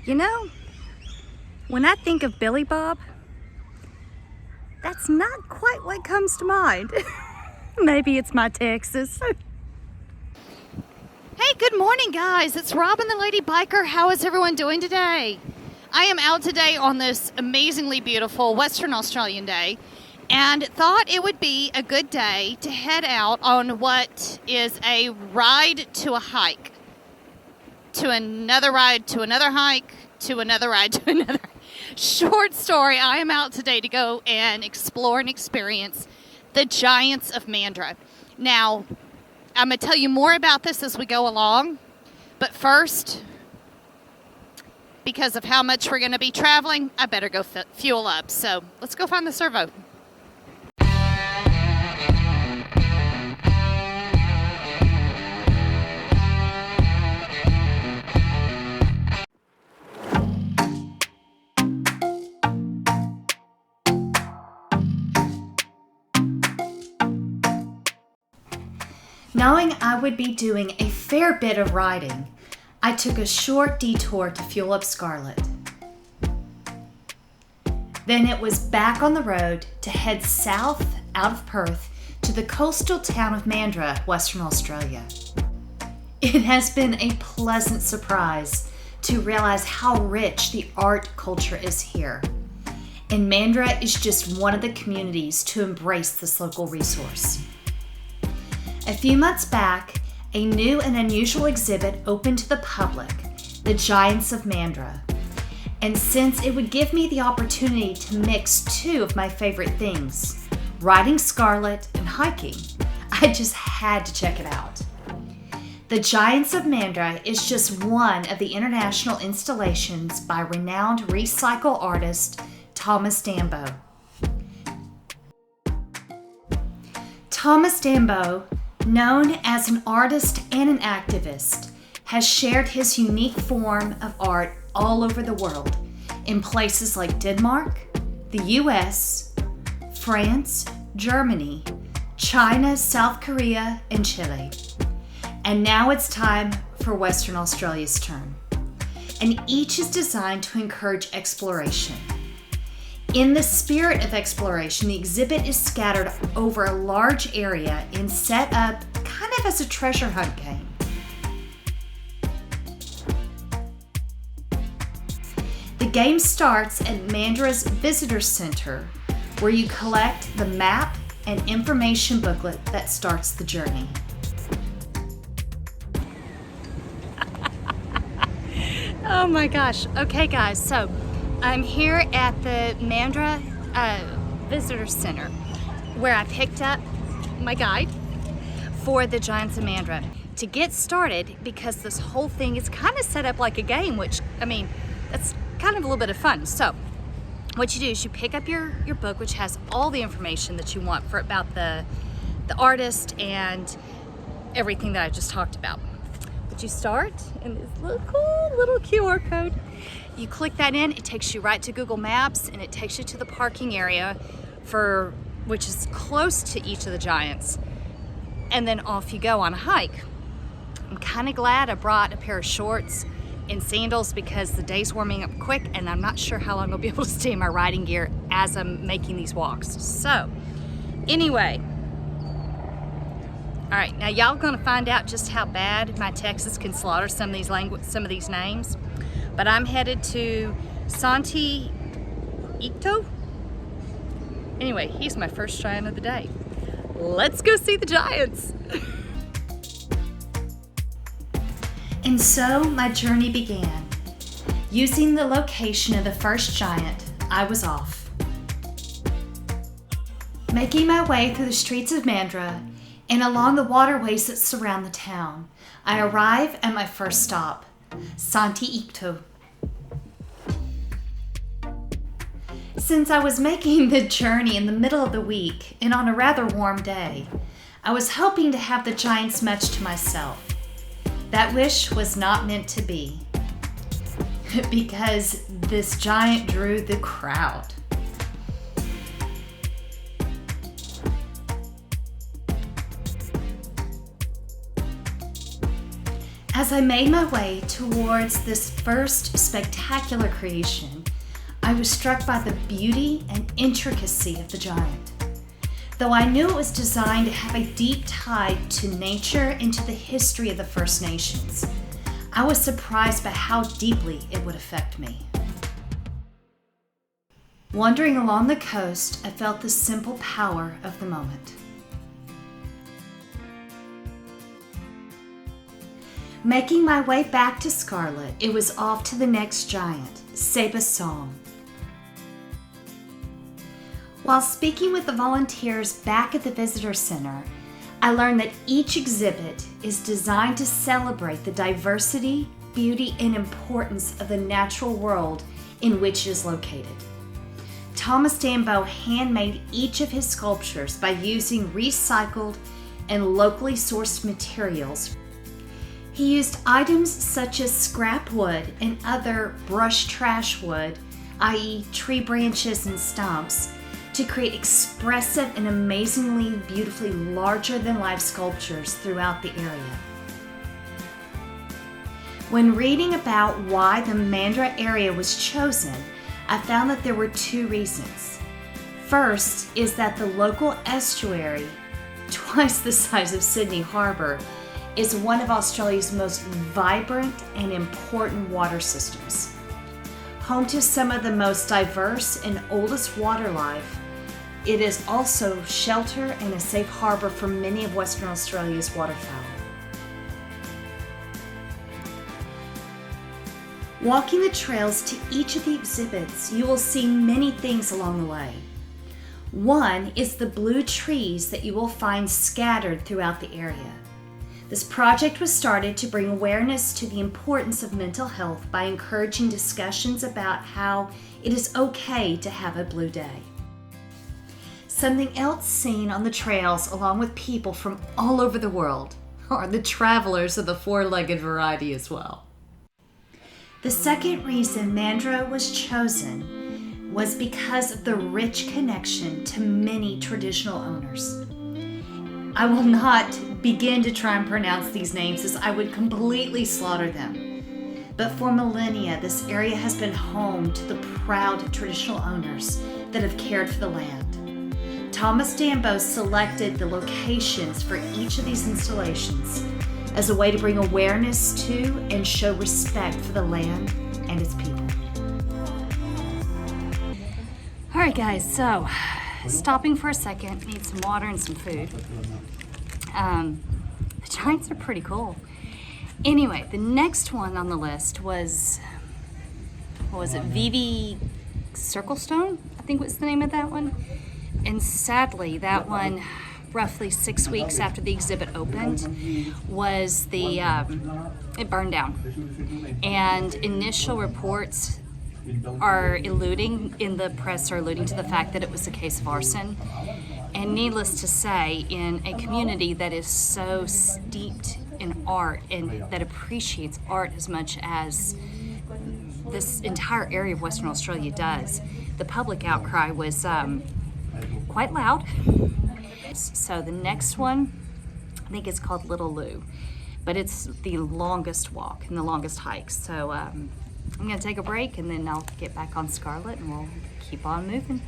You know, when I think of Billy Bob, that's not quite what comes to mind. Maybe it's my Texas. Hey, good morning, guys. It's Robin the Lady Biker. How is everyone doing today? I am out today on this amazingly beautiful Western Australian day and thought it would be a good day to head out on what is a ride to a hike, to another ride, to another hike, to another ride, to another. Short story, I am out today to go and explore and experience the Giants of Mandurah. Now, I'm going to tell you more about this as we go along, but first, because of how much we're going to be traveling, I better go fuel up. So let's go find the servo. Knowing I would be doing a fair bit of riding, I took a short detour to fuel up Scarlett. Then it was back on the road to head south out of Perth to the coastal town of Mandurah, Western Australia. It has been a pleasant surprise to realize how rich the art culture is here. And Mandurah is just one of the communities to embrace this local resource. A few months back, a new and unusual exhibit opened to the public, the Giants of Mandurah. And since it would give me the opportunity to mix two of my favorite things, riding Scarlett and hiking, I just had to check it out. The Giants of Mandurah is just one of the international installations by renowned recycle artist Thomas Dambo. Thomas Dambo, known as an artist and an activist, has shared his unique form of art all over the world, in places like Denmark, the US, France, Germany, China, South Korea, and Chile. And now it's time for Western Australia's turn. And each is designed to encourage exploration. In the spirit of exploration, the exhibit is scattered over a large area and set up kind of as a treasure hunt game. The game starts at Mandurah's Visitor Center, where you collect the map and information booklet that starts the journey. Oh my gosh. Okay, guys, so I'm here at the Mandurah Visitor Center, where I picked up my guide for the Giants of Mandurah. To get started, because this whole thing is kind of set up like a game, which, I mean, that's kind of a little bit of fun. So what you do is you pick up your book, which has all the information that you want about the artist and everything that I just talked about. But you start in this little cool little QR code. You click that in, it takes you right to Google Maps, and it takes you to the parking area which is close to each of the Giants. And then off you go on a hike. I'm kind of glad I brought a pair of shorts and sandals because the day's warming up quick and I'm not sure how long I'll be able to stay in my riding gear as I'm making these walks. So, anyway. All right, now y'all gonna find out just how bad my Texas can slaughter some of these names. But I'm headed to Santi, Ikto. Anyway, he's my first giant of the day. Let's go see the Giants. And so my journey began. Using the location of the first giant, I was off. Making my way through the streets of Mandurah and along the waterways that surround the town, I arrive at my first stop, Santi Ikto. Since I was making the journey in the middle of the week and on a rather warm day, I was hoping to have the Giants much to myself. That wish was not meant to be, because this giant drew the crowd. As I made my way towards this first spectacular creation, I was struck by the beauty and intricacy of the giant. Though I knew it was designed to have a deep tie to nature and to the history of the First Nations, I was surprised by how deeply it would affect me. Wandering along the coast, I felt the simple power of the moment. Making my way back to Scarlet, it was off to the next giant, Seba's song. While speaking with the volunteers back at the visitor center, I learned that each exhibit is designed to celebrate the diversity, beauty, and importance of the natural world in which it is located. Thomas Dambo handmade each of his sculptures by using recycled and locally sourced materials. He used items such as scrap wood and other brush trash wood, i.e. tree branches and stumps, to create expressive and amazingly beautifully larger-than-life sculptures throughout the area. When reading about why the Mandurah area was chosen, I found that there were two reasons. First is that the local estuary, twice the size of Sydney Harbor, is one of Australia's most vibrant and important water systems. Home to some of the most diverse and oldest water life, it is also shelter and a safe harbor for many of Western Australia's waterfowl. Walking the trails to each of the exhibits, you will see many things along the way. One is the blue trees that you will find scattered throughout the area. This project was started to bring awareness to the importance of mental health by encouraging discussions about how it is okay to have a blue day. Something else seen on the trails along with people from all over the world are the travelers of the four-legged variety as well. The second reason Mandurah was chosen was because of the rich connection to many traditional owners. I will not begin to try and pronounce these names as I would completely slaughter them. But for millennia, this area has been home to the proud traditional owners that have cared for the land. Thomas Dambo selected the locations for each of these installations as a way to bring awareness to and show respect for the land and its people. All right, guys, so stopping for a second, need some water and some food. The giants are pretty cool. Anyway, the next one on the list was, what was it, Vivi Cirkelstone? I think was the name of that one. And sadly, that one, roughly 6 weeks after the exhibit opened, was it burned down. And initial reports are alluding to the fact that it was a case of arson. And needless to say, in a community that is so steeped in art and that appreciates art as much as this entire area of Western Australia does, the public outcry was quite loud. So the next one, I think it's called Little Lou, but it's the longest walk and the longest hike. So I'm gonna take a break and then I'll get back on Scarlet and we'll keep on moving.